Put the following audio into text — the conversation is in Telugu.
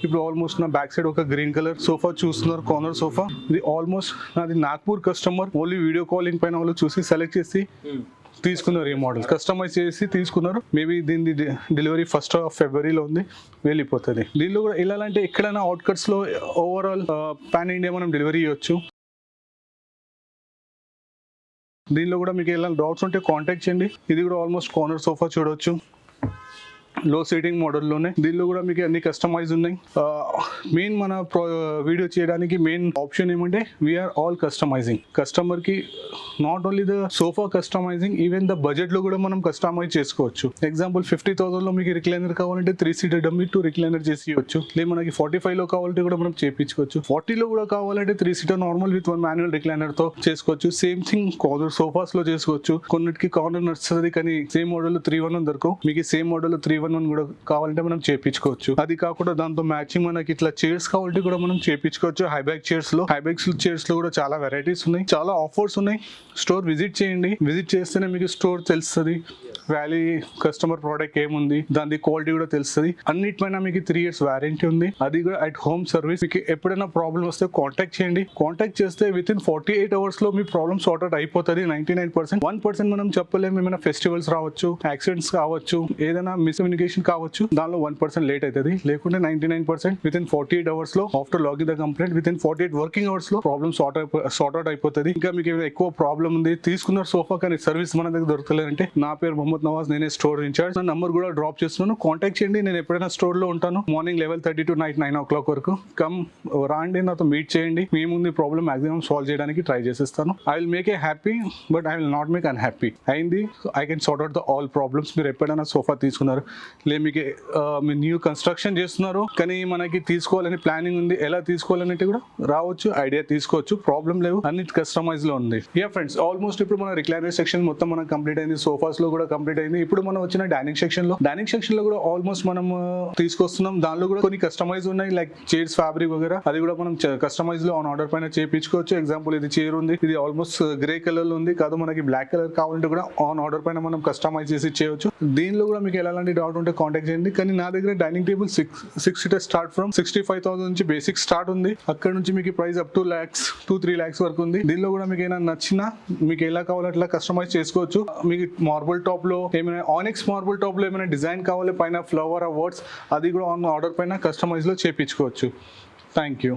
ఇప్పుడు ఆల్మోస్ట్ నా బ్యాక్ సైడ్ ఒక గ్రీన్ కలర్ సోఫా చూస్తున్నారు, కార్నర్ సోఫా. ఇది ఆల్మోస్ట్ నాది Nagpur customer, only video calling పైన వాళ్ళు చూసి సెలెక్ట్ చేసి తీసుకున్నారు. ఈ మోడల్ కస్టమైజ్ చేసి తీసుకున్నారు. మేబీ దీని డెలివరీ 1st of February ఉంది, వెళ్ళిపోతుంది. దీనిలో కూడా వెళ్ళాలంటే ఎక్కడైనా అవుట్కట్స్ లో ఓవరాల్ పాన్ ఇండియా మనం డెలివరీ ఇవ్వచ్చు. దీనిలో కూడా మీకు ఏమైనా డౌట్స్ ఉంటే కాంటాక్ట్ చేయండి. ఇది కూడా ఆల్మోస్ట్ కార్నర్ సోఫా చూడవచ్చు, లో సీటింగ్ మోడల్లోనే. దీనిలో కూడా మీకు అన్ని కస్టమైజ్ ఉన్నాయి. మెయిన్ మన వీడియో చేయడానికి మెయిన్ ఆప్షన్ ఏమంటే వీఆర్ ఆల్ కస్టమైజింగ్. కస్టమర్ కి not only the sofa customising, even the budget లో కూడా మనం కస్టమైజ్ చేసుకోవచ్చు. ఎగ్జాంపుల్ 50,000 లో మీకు రిక్లైనర్ కావాలంటే 3-seater డమ్మీ 2 రిక్లైనర్ చేసి ఇవ్వచ్చు. లేదు మనకి 45 లో కావాలంటే కూడా మనం చేయించుకోవచ్చు. 40 లో కూడా కావాలంటే 3-seater normal with 1 manual recliner తో చేసుకోవచ్చు. సేమ్ థింగ్ కార్నర్ సోఫాస్ లో చేసుకోవచ్చు. కొన్నిటికి కార్నర్ నడుస్తుంది కానీ సేమ్ మోడల్ 311 దొరకవు. మీకు సేమ్ మోడల్ 311 కూడా కావాలంటే మనం చేయించుకోవచ్చు. అది కాకుండా దాంతో మ్యాచింగ్ మనకి ఇట్లా చైర్స్ కావాలంటే కూడా మనం చేయించుకోవచ్చు. హైబ్యాక్ చైర్స్ లో కూడా చాలా వెరైటీస్ ఉన్నాయి, చాలా ఆఫర్స్ ఉన్నాయి. స్టోర్ విజిట్ చేయండి. విజిట్ చేస్తేనే మీకు స్టోర్ తెలుస్తుంది, వ్యాలీ కస్టమర్ ప్రోడక్ట్ ఏముంది, దాని క్వాలిటీ కూడా తెలుస్తుంది. అన్నిటిపైన మీకు 3 years వారంటీ ఉంది. అది కూడా అట్ హోమ్ సర్వీస్. మీకు ఎప్పుడైనా ప్రాబ్లమ్ వస్తే కాంటాక్ట్ చేయండి. కాంటాక్ట్ చేస్తే విత్ ఇన్ 48 hours లో మీ ప్రాబ్లమ్ సార్ట్ అవుట్ అయిపోతుంది. 99%. 1% మనం చెప్పలేము. ఏమైనా ఫెస్టివల్స్ రావచ్చు, యాక్సిడెంట్స్ కావచ్చు, ఏదైనా మిస్కమ్యూనికేషన్ కావచ్చు, దానిలో 1% లేట్ అవుతుంది. లేకుంటే 99% విత్ ఇన్ 48 hours లో after login the complaint with in 48 working hours లో ప్రాబ్లమ్ సార్ట్ అవుట్ అయిపోతుంది. ఇంకా మీకు ఏమైనా ఎక్కువ ప్రాబ్లమ్ ఉంది, తీసుకున్న సోఫా కానీ సర్వీస్ మన దగ్గర దొరకలేదంటే నా పేరు మొహమ్మద్ నవాజ్, నేనే స్టోర్ ఇన్ఛార్జ్. నా నంబర్ కూడా డ్రాప్ చేస్తున్నాను, కాంటాక్ట్ చేయండి. నేను ఎప్పుడైనా స్టోర్ లో ఉంటాను. మార్నింగ్ 11:30 to night 9 o'clock వరకు. రాండి, నాతో మీట్ చేయండి. మీ ముందు ప్రాబ్లమ్ మాక్సిమం సాల్వ్ చేయడానికి ట్రై చేసేస్తాను. I will make a happy but I will not make unhappy. అయింది, I can sort out the all problems. మీరు ఎప్పుడైనా సోఫా తీసుకున్నారు, లేదు మీకు మీరు న్యూ కన్స్ట్రక్షన్ చేస్తున్నారు కానీ మనకి తీసుకోవాలని ప్లానింగ్ ఉంది, ఎలా తీసుకోవాలనేది కూడా రావచ్చు, ఐడియా తీసుకోవచ్చు. ప్రాబ్లం లేవు, అన్ని కస్టమైజ్ లో ఉంది. యా ఫ్రెండ్స్, ఆల్మోస్ట్ ఇప్పుడు మన రిక్లైనర్ సెక్షన్ మొత్తం మనం కంప్లీట్ అయింది. సోఫాస్ లో కూడా కంప్లీట్ అయింది. ఇప్పుడు మనం వచ్చిన డైనింగ్ సెక్షన్ లో కూడా ఆల్మోస్ట్ మనం తీసుకొస్తున్నాం. దానిలో కూడా కొన్ని కస్టమైజ్ ఉన్నాయి, లైక్ చైర్స్ ఫ్యాబ్రిక్ వగేరా. అది కూడా మనం కస్టమైజ్ లో ఆన్ ఆర్డర్ పైన చేయించుకోవచ్చు. ఎగ్జాంపుల్ ఇది చైర్ ఉంది, ఇది ఆల్మోస్ట్ గ్రే కలర్ లో ఉంది, కాదు మనకి బ్లాక్ కలర్ కావాలంటే కూడా ఆన్ ఆర్డర్ పైన మనం కస్టమైజ్ చేసి చేయవచ్చు. దీనిలో కూడా మీకు ఎలాంటి డౌట్ ఉంటే కాంటాక్ట్ చేయండి. కానీ నా దగ్గర dining table 6-seater start from 65,000 నుంచి బేసిక్ స్టార్ట్ ఉంది. అక్కడ నుంచి మీకు ప్రైస్ అప్ టు 2-3 lakhs వరకు ఉంది. దీనిలో కూడా మీకు ఏమైనా నచ్చినా మీకు ఎలా కావాలో అట్లా కస్టమైజ్ చేసుకోవచ్చు. మీకు మార్బుల్ టాప్ లో ఏమైనా ఆనిక్స్ మార్బుల్ టాప్ లో ఏమైనా డిజైన్ కావాలి, పైన ఫ్లవర్ వర్డ్స్, అది కూడా ఆన్ ఆర్డర్ పైన కస్టమైజ్ లో చేయించుకోవచ్చు. Thank you.